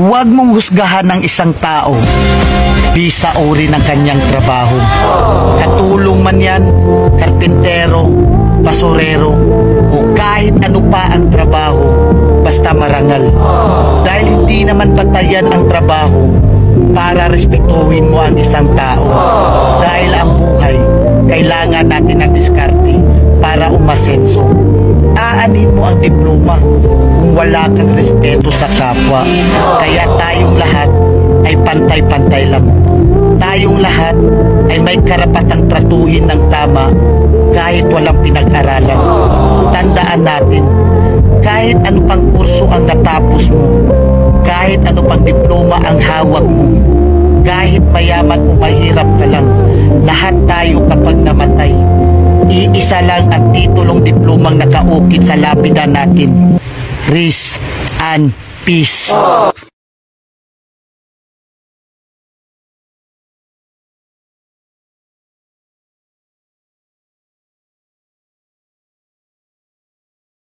Huwag mong husgahan ang isang tao bisa uri ng kanyang trabaho. Katulong man yan, karpintero, basurero, o kahit ano pa ang trabaho, basta marangal. Dahil hindi naman batayan ang trabaho para respetuhin mo ang isang tao. Dahil ang buhay, kailangan natin ng diskarte para umasenso. Aanin mo ang diploma kung wala kang respeto sa kapwa. Kaya tayong lahat ay pantay-pantay lang. Tayong lahat ay may karapatang tratuhin ng tama kahit walang pinag-aralan. Tandaan natin, kahit ano pang kurso ang natapos mo, kahit ano pang diploma ang hawak mo, kahit mayaman o mahirap ka lang, lahat tayo kapag namatay, iisa lang ang titulong diplomang nakaukit sa lapida natin. Rest and peace.